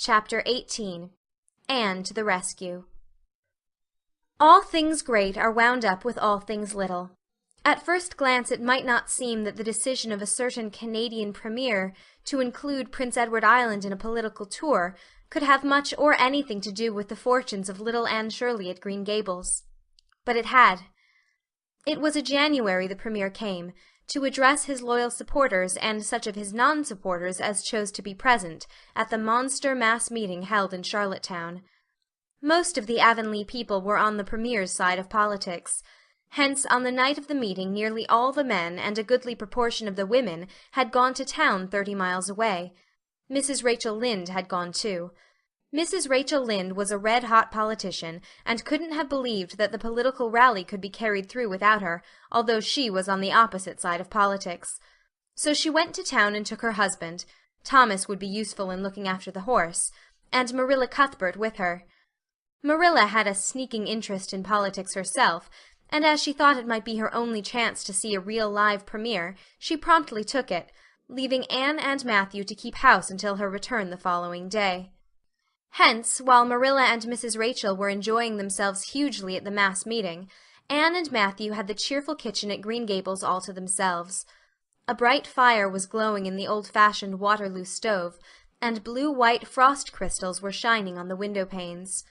Chapter 18. Anne to the Rescue. All things great are wound up with all things little. At first glance it might not seem that the decision of a certain Canadian premier to include Prince Edward Island in a political tour could have much or anything to do with the fortunes of little Anne Shirley at Green Gables. But it had. It was in January the premier came, to address his loyal supporters and such of his non-supporters as chose to be present at the monster mass meeting held in Charlottetown. Most of the Avonlea people were on the premier's side of politics. Hence, on the night of the meeting nearly all the men and a goodly proportion of the women had gone to town 30 miles away. Mrs. Rachel Lynde had gone too. Mrs. Rachel Lynde was a red-hot politician, and couldn't have believed that the political rally could be carried through without her, although she was on the opposite side of politics. So she went to town and took her husband. Thomas would be useful in looking after the horse, and Marilla Cuthbert with her. Marilla had a sneaking interest in politics herself, and as she thought it might be her only chance to see a real live premier, she promptly took it, leaving Anne and Matthew to keep house until her return the following day. Hence, while Marilla and Mrs. Rachel were enjoying themselves hugely at the mass meeting, Anne and Matthew had the cheerful kitchen at Green Gables all to themselves. A bright fire was glowing in the old-fashioned Waterloo stove, and blue-white frost crystals were shining on the window-panes.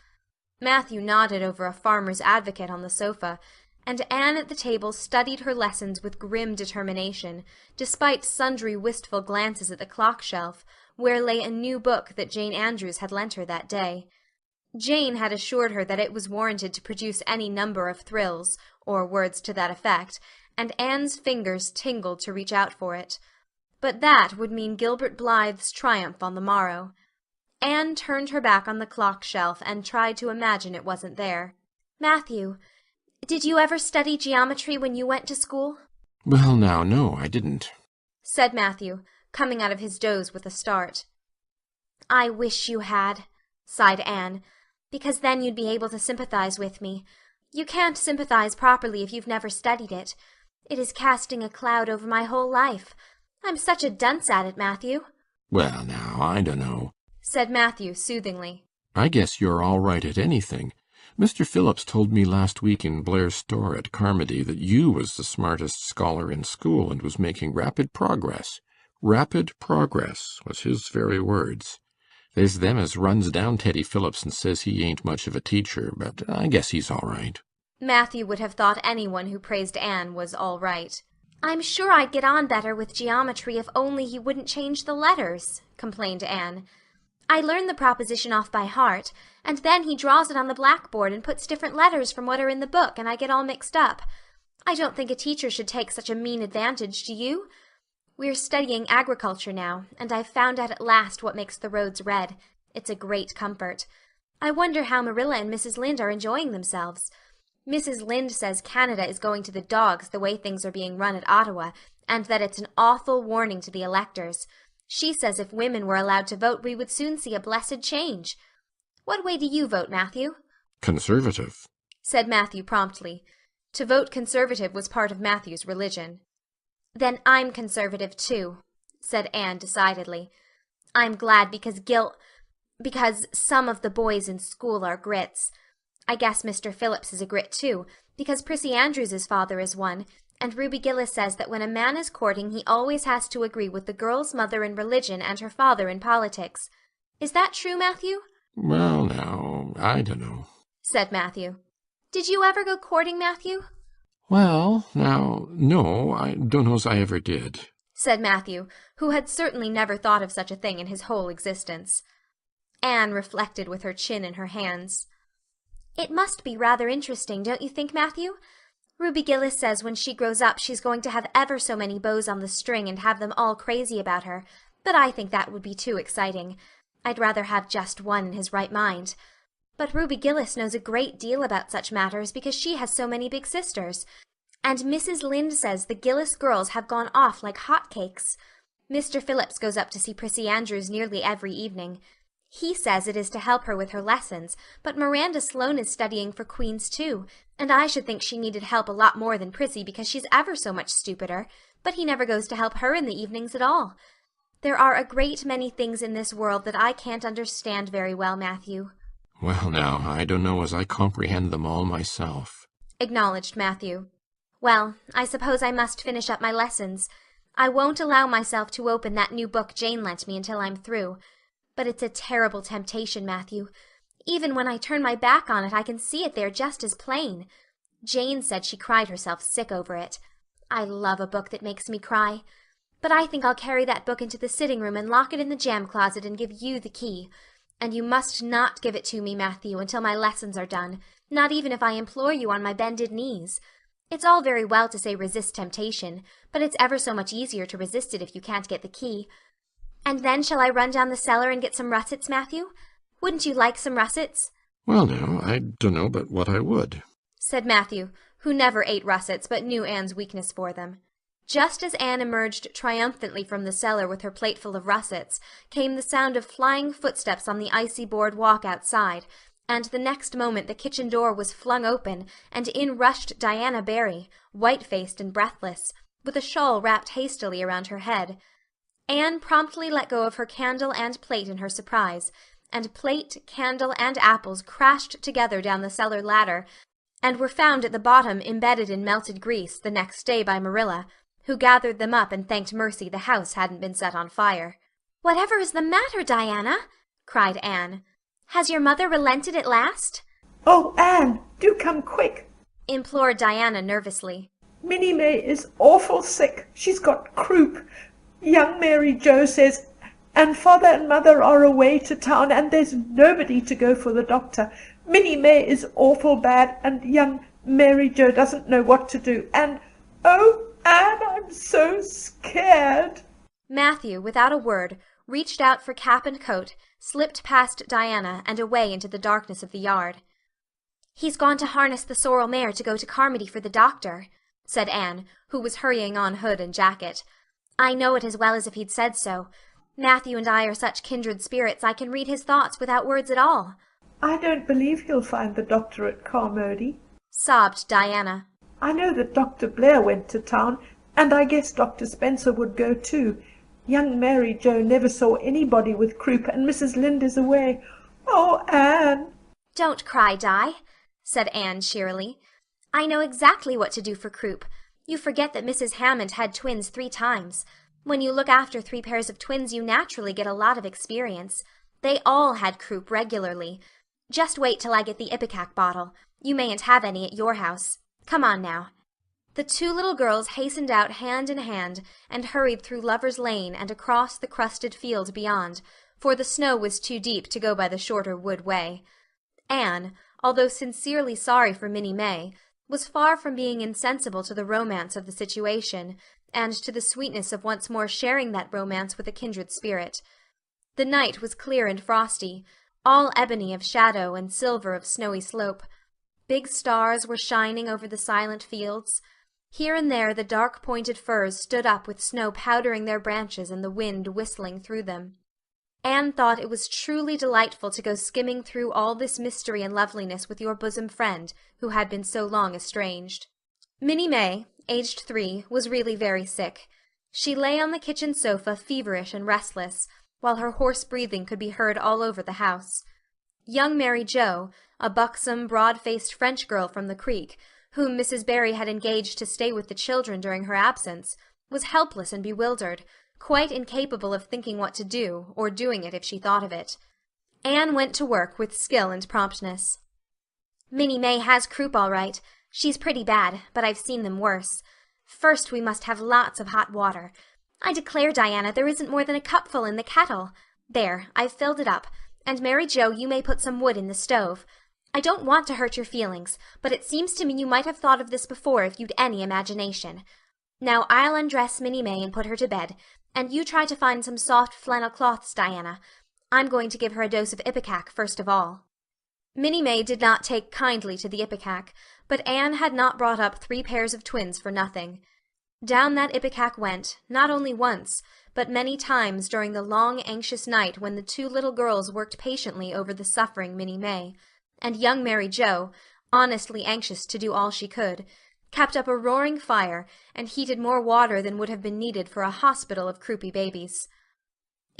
Matthew nodded over a Farmer's Advocate on the sofa, and Anne at the table studied her lessons with grim determination, despite sundry wistful glances at the clock-shelf, where lay a new book that Jane Andrews had lent her that day. Jane had assured her that it was warranted to produce any number of thrills, or words to that effect, and Anne's fingers tingled to reach out for it. But that would mean Gilbert Blythe's triumph on the morrow. Anne turned her back on the clock-shelf and tried to imagine it wasn't there. "Matthew, did you ever study geometry when you went to school?" "Well, now, no, I didn't," said Matthew, coming out of his doze with a start. "I wish you had," sighed Anne, "because then you'd be able to sympathize with me. You can't sympathize properly if you've never studied it. It is casting a cloud over my whole life. I'm such a dunce at it, Matthew." "Well, now, I dunno," said Matthew soothingly. "I guess you're all right at anything. Mr. Phillips told me last week in Blair's store at Carmody that you was the smartest scholar in school and was making rapid progress. Rapid progress was his very words. There's them as runs down Teddy Phillips and says he ain't much of a teacher, but I guess he's all right." Matthew would have thought anyone who praised Anne was all right. "I'm sure I'd get on better with geometry if only he wouldn't change the letters," complained Anne. "I learn the proposition off by heart, and then he draws it on the blackboard and puts different letters from what are in the book, and I get all mixed up. I don't think a teacher should take such a mean advantage, do you? We're studying agriculture now, and I've found out at last what makes the roads red. It's a great comfort. I wonder how Marilla and Mrs. Lynde are enjoying themselves. Mrs. Lynde says Canada is going to the dogs the way things are being run at Ottawa, and that it's an awful warning to the electors. She says if women were allowed to vote we would soon see a blessed change. What way do you vote, Matthew?" "Conservative," said Matthew promptly. To vote Conservative was part of Matthew's religion. "Then I'm Conservative too," said Anne decidedly. "I'm glad because some of the boys in school are grits. I guess Mr. Phillips is a grit too, because Prissy Andrews's father is one, and Ruby Gillis says that when a man is courting he always has to agree with the girl's mother in religion and her father in politics. Is that true, Matthew?" "Well, now, I dunno," said Matthew. "Did you ever go courting, Matthew?" "Well, now, no, I dunno's I ever did," said Matthew, who had certainly never thought of such a thing in his whole existence. Anne reflected with her chin in her hands. "It must be rather interesting, don't you think, Matthew? Ruby Gillis says when she grows up she's going to have ever so many bows on the string and have them all crazy about her, but I think that would be too exciting. I'd rather have just one in his right mind. But Ruby Gillis knows a great deal about such matters because she has so many big sisters. And Mrs. Lynde says the Gillis girls have gone off like hot cakes. Mr. Phillips goes up to see Prissy Andrews nearly every evening. He says it is to help her with her lessons, but Miranda Sloane is studying for Queen's too, and I should think she needed help a lot more than Prissy because she's ever so much stupider, but he never goes to help her in the evenings at all. There are a great many things in this world that I can't understand very well, Matthew. Well, now, I don't know as I comprehend them all myself, acknowledged Matthew. Well, I suppose I must finish up my lessons. I won't allow myself to open that new book Jane lent me until I'm through. But it's a terrible temptation, Matthew. Even when I turn my back on it, I can see it there just as plain. Jane said she cried herself sick over it. I love a book that makes me cry. But I think I'll carry that book into the sitting room and lock it in the jam closet and give you the key. And you must not give it to me, Matthew, until my lessons are done, not even if I implore you on my bended knees. It's all very well to say resist temptation, but it's ever so much easier to resist it if you can't get the key. And then shall I run down the cellar and get some russets, Matthew? Wouldn't you like some russets? Well, now, I dunno but what I would, said Matthew, who never ate russets but knew Anne's weakness for them. Just as Anne emerged triumphantly from the cellar with her plateful of russets, came the sound of flying footsteps on the icy board walk outside, and the next moment the kitchen door was flung open, and in rushed Diana Barry, white-faced and breathless, with a shawl wrapped hastily around her head. Anne promptly let go of her candle and plate in her surprise, and plate, candle, and apples crashed together down the cellar ladder, and were found at the bottom embedded in melted grease the next day by Marilla, who gathered them up and thanked mercy the house hadn't been set on fire. "Whatever is the matter, Diana?" cried Anne. "Has your mother relented at last?" "Oh, Anne, do come quick," implored Diana nervously. "Minnie Mae is awful sick. She's got croup. Young Mary Joe says, and father and mother are away to town, and there's nobody to go for the doctor. Minnie Mae is awful bad, and young Mary Joe doesn't know what to do. And, oh, Anne, I'm so scared." Matthew, without a word, reached out for cap and coat, slipped past Diana, and away into the darkness of the yard. "He's gone to harness the sorrel mare to go to Carmody for the doctor," said Anne, who was hurrying on hood and jacket. "I know it as well as if he'd said so. Matthew and I are such kindred spirits I can read his thoughts without words at all." "I don't believe he'll find the doctor at Carmody," sobbed Diana. "I know that Dr. Blair went to town, and I guess Dr. Spencer would go too. Young Mary Joe never saw anybody with croup, and Mrs. Lynde is away. Oh, Anne!" "Don't cry, Di," said Anne cheerily. "I know exactly what to do for croup. You forget that Mrs. Hammond had twins 3 times. When you look after 3 pairs of twins, you naturally get a lot of experience. They all had croup regularly. Just wait till I get the ipecac bottle. You mayn't have any at your house. Come on now." The 2 little girls hastened out hand in hand and hurried through Lover's Lane and across the crusted field beyond, for the snow was too deep to go by the shorter wood way. Anne, although sincerely sorry for Minnie May, was far from being insensible to the romance of the situation, and to the sweetness of once more sharing that romance with a kindred spirit. The night was clear and frosty, all ebony of shadow and silver of snowy slope. Big stars were shining over the silent fields. Here and there the dark-pointed firs stood up with snow powdering their branches and the wind whistling through them. Anne thought it was truly delightful to go skimming through all this mystery and loveliness with your bosom friend, who had been so long estranged. Minnie May, aged 3, was really very sick. She lay on the kitchen sofa feverish and restless, while her hoarse breathing could be heard all over the house. Young Mary Joe, a buxom, broad-faced French girl from the Creek, whom Mrs. Barry had engaged to stay with the children during her absence, was helpless and bewildered, quite incapable of thinking what to do, or doing it if she thought of it. Anne went to work with skill and promptness. "Minnie May has croup all right. She's pretty bad, but I've seen them worse. First we must have lots of hot water. I declare, Diana, there isn't more than a cupful in the kettle. There, I've filled it up, and Mary Joe, you may put some wood in the stove. I don't want to hurt your feelings, but it seems to me you might have thought of this before if you'd any imagination. Now I'll undress Minnie May and put her to bed, and you try to find some soft flannel cloths, Diana. I'm going to give her a dose of ipecac first of all." Minnie May did not take kindly to the ipecac, but Anne had not brought up 3 pairs of twins for nothing. Down that ipecac went, not only once, but many times during the long, anxious night when the 2 little girls worked patiently over the suffering Minnie May, and young Mary Joe, honestly anxious to do all she could, kept up a roaring fire and heated more water than would have been needed for a hospital of croupy babies.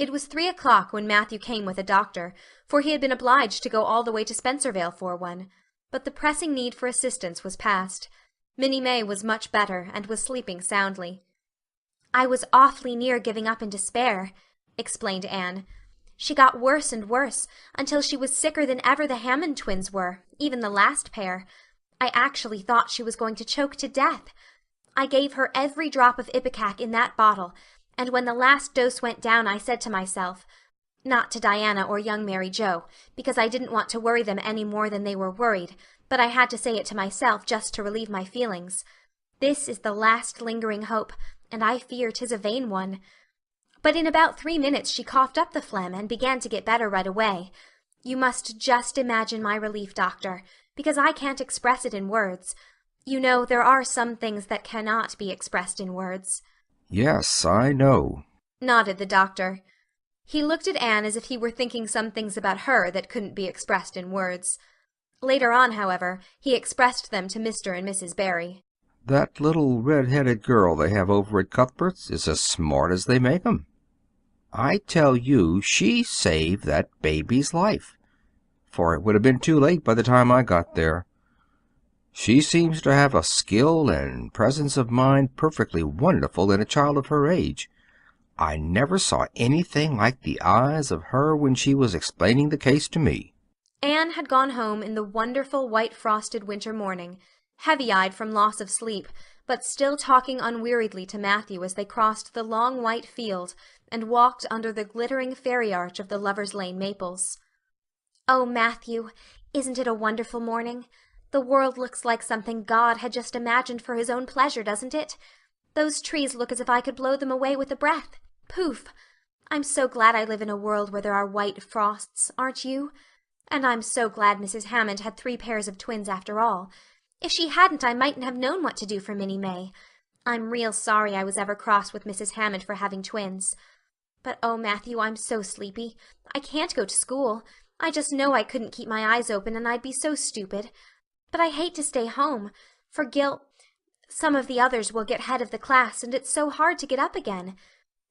It was 3 o'clock when Matthew came with a doctor, for he had been obliged to go all the way to Spencervale for one. But the pressing need for assistance was past. Minnie May was much better, and was sleeping soundly. "I was awfully near giving up in despair," explained Anne. "She got worse and worse, until she was sicker than ever the Hammond twins were, even the last pair. I actually thought she was going to choke to death. I gave her every drop of ipecac in that bottle, and when the last dose went down I said to myself, not to Diana or young Mary Joe, because I didn't want to worry them any more than they were worried, but I had to say it to myself just to relieve my feelings, this is the last lingering hope, and I fear 'tis a vain one. But in about 3 minutes she coughed up the phlegm and began to get better right away. You must just imagine my relief, doctor, because I can't express it in words. You know there are some things that cannot be expressed in words." "Yes, I know," nodded the doctor. He looked at Anne as if he were thinking some things about her that couldn't be expressed in words. Later on, however, he expressed them to Mr. and Mrs. Barry. "That little red-headed girl they have over at Cuthbert's is as smart as they make 'em. I tell you she saved that baby's life, for it would have been too late by the time I got there. She seems to have a skill and presence of mind perfectly wonderful in a child of her age. I never saw anything like the eyes of her when she was explaining the case to me." Anne had gone home in the wonderful white frosted winter morning, heavy-eyed from loss of sleep, but still talking unweariedly to Matthew as they crossed the long white field and walked under the glittering fairy arch of the Lovers' Lane maples. "Oh, Matthew, isn't it a wonderful morning? The world looks like something God had just imagined for his own pleasure, doesn't it? Those trees look as if I could blow them away with a breath. Poof! I'm so glad I live in a world where there are white frosts, aren't you? And I'm so glad Mrs. Hammond had 3 pairs of twins after all. If she hadn't, I mightn't have known what to do for Minnie May. I'm real sorry I was ever cross with Mrs. Hammond for having twins. But oh, Matthew, I'm so sleepy. I can't go to school. I just know I couldn't keep my eyes open, and I'd be so stupid. But I hate to stay home, for some of the others will get head of the class, and it's so hard to get up again.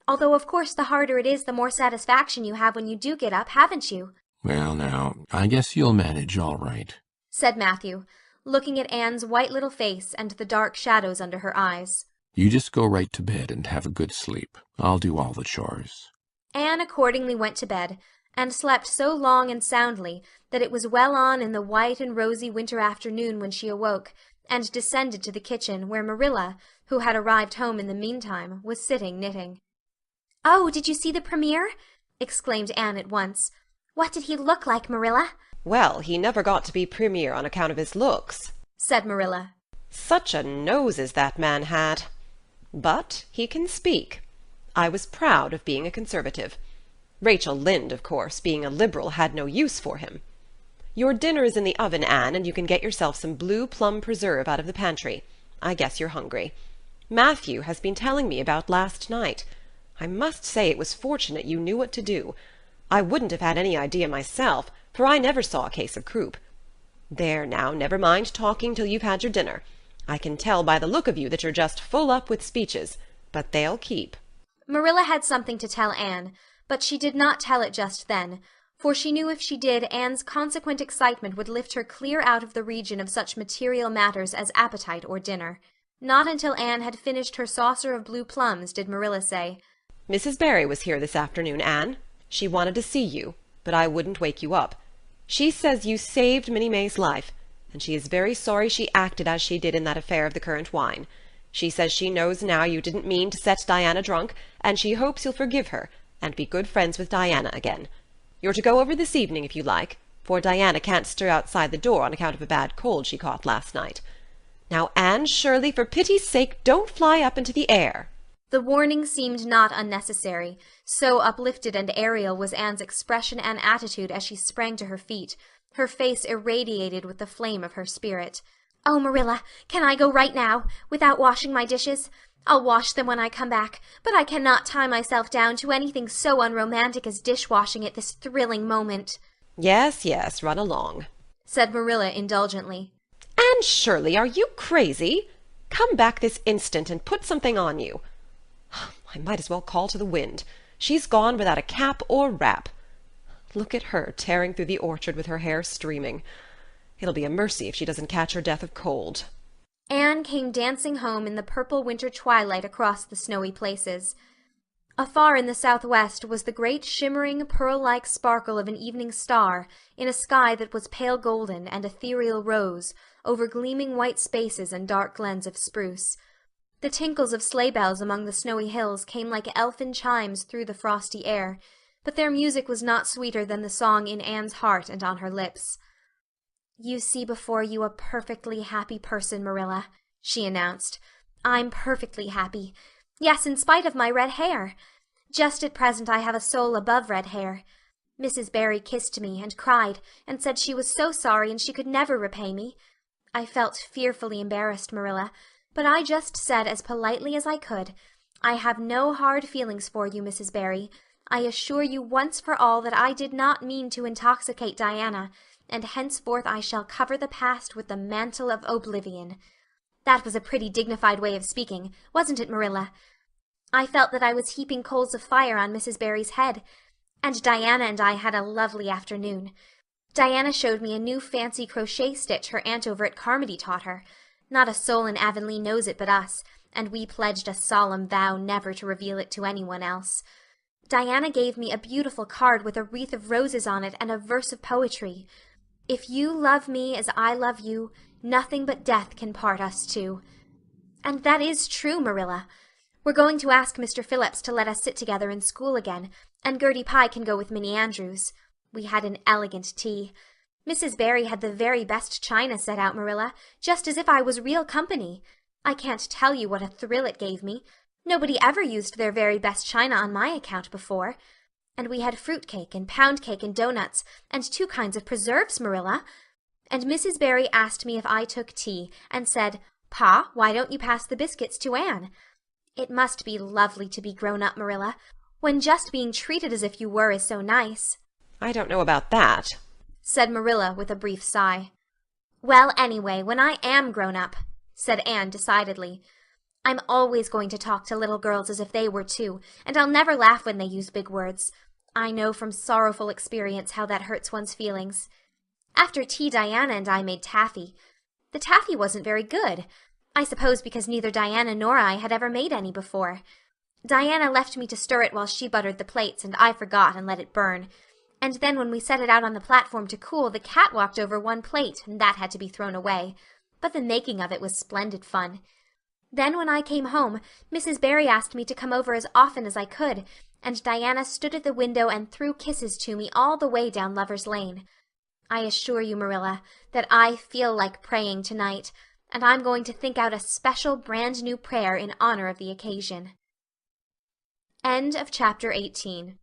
Although, of course, the harder it is, the more satisfaction you have when you do get up, haven't you?" "Well, now, I guess you'll manage all right," said Matthew, looking at Anne's white little face and the dark shadows under her eyes. "You just go right to bed and have a good sleep. I'll do all the chores." Anne accordingly went to bed, and slept so long and soundly that it was well on in the white and rosy winter afternoon when she awoke, and descended to the kitchen, where Marilla, who had arrived home in the meantime, was sitting knitting. "Oh, did you see the premier?" exclaimed Anne at once. "What did he look like, Marilla?" "Well, he never got to be premier on account of his looks," said Marilla. "Such a nose as that man had. But he can speak. I was proud of being a conservative. Rachel Lynde, of course, being a liberal, had no use for him. Your dinner is in the oven, Anne, and you can get yourself some blue plum preserve out of the pantry. I guess you're hungry. Matthew has been telling me about last night. I must say it was fortunate you knew what to do. I wouldn't have had any idea myself, for I never saw a case of croup. There now, never mind talking till you've had your dinner. I can tell by the look of you that you're just full up with speeches, but they'll keep." Marilla had something to tell Anne, but she did not tell it just then, for she knew if she did Anne's consequent excitement would lift her clear out of the region of such material matters as appetite or dinner. Not until Anne had finished her saucer of blue plums did Marilla say, "Mrs. Barry was here this afternoon, Anne. She wanted to see you, but I wouldn't wake you up. She says you saved Minnie Mae's life, and she is very sorry she acted as she did in that affair of the currant wine. She says she knows now you didn't mean to set Diana drunk, and she hopes you'll forgive her and be good friends with Diana again. You're to go over this evening if you like, for Diana can't stir outside the door on account of a bad cold she caught last night. Now, Anne Shirley, for pity's sake, don't fly up into the air." The warning seemed not unnecessary, so uplifted and aerial was Anne's expression and attitude as she sprang to her feet, her face irradiated with the flame of her spirit. "Oh, Marilla, can I go right now, without washing my dishes? I'll wash them when I come back, but I cannot tie myself down to anything so unromantic as dishwashing at this thrilling moment." "Yes, yes, run along," said Marilla indulgently. "Anne Shirley, are you crazy? Come back this instant and put something on you. I might as well call to the wind. She's gone without a cap or wrap. Look at her tearing through the orchard with her hair streaming. It'll be a mercy if she doesn't catch her death of cold." Anne came dancing home in the purple winter twilight across the snowy places. Afar in the southwest was the great shimmering pearl-like sparkle of an evening star in a sky that was pale golden and ethereal rose over gleaming white spaces and dark glens of spruce. The tinkles of sleigh bells among the snowy hills came like elfin chimes through the frosty air, but their music was not sweeter than the song in Anne's heart and on her lips. "You see before you a perfectly happy person, Marilla," she announced. "I'm perfectly happy. Yes, in spite of my red hair. Just at present I have a soul above red hair. Mrs. Barry kissed me and cried and said she was so sorry and she could never repay me. I felt fearfully embarrassed, Marilla, but I just said as politely as I could, 'I have no hard feelings for you, Mrs. Barry. I assure you once for all that I did not mean to intoxicate Diana, and henceforth I shall cover the past with the mantle of oblivion.' That was a pretty dignified way of speaking, wasn't it, Marilla? I felt that I was heaping coals of fire on Mrs. Barry's head. And Diana and I had a lovely afternoon. Diana showed me a new fancy crochet stitch her aunt over at Carmody taught her. Not a soul in Avonlea knows it but us, and we pledged a solemn vow never to reveal it to anyone else. Diana gave me a beautiful card with a wreath of roses on it and a verse of poetry. 'If you love me as I love you, nothing but death can part us two.' And that is true, Marilla. We're going to ask Mr. Phillips to let us sit together in school again, and Gertie Pye can go with Minnie Andrews. We had an elegant tea. Mrs. Barry had the very best china set out, Marilla, just as if I was real company. I can't tell you what a thrill it gave me. Nobody ever used their very best china on my account before. And we had fruit cake and pound cake and doughnuts, and 2 kinds of preserves, Marilla. And Mrs. Barry asked me if I took tea, and said, 'Pa, why don't you pass the biscuits to Anne?' It must be lovely to be grown up, Marilla, when just being treated as if you were is so nice." "I don't know about that," said Marilla with a brief sigh. "Well, anyway, when I am grown up," said Anne decidedly, "I'm always going to talk to little girls as if they were too, and I'll never laugh when they use big words. I know from sorrowful experience how that hurts one's feelings. After tea, Diana and I made taffy. The taffy wasn't very good. I suppose because neither Diana nor I had ever made any before. Diana left me to stir it while she buttered the plates, and I forgot and let it burn. And then when we set it out on the platform to cool, the cat walked over one plate, and that had to be thrown away. But the making of it was splendid fun. Then when I came home, Mrs. Barry asked me to come over as often as I could, and Diana stood at the window and threw kisses to me all the way down Lover's Lane. I assure you, Marilla, that I feel like praying tonight, and I'm going to think out a special brand new prayer in honor of the occasion." End of chapter 18.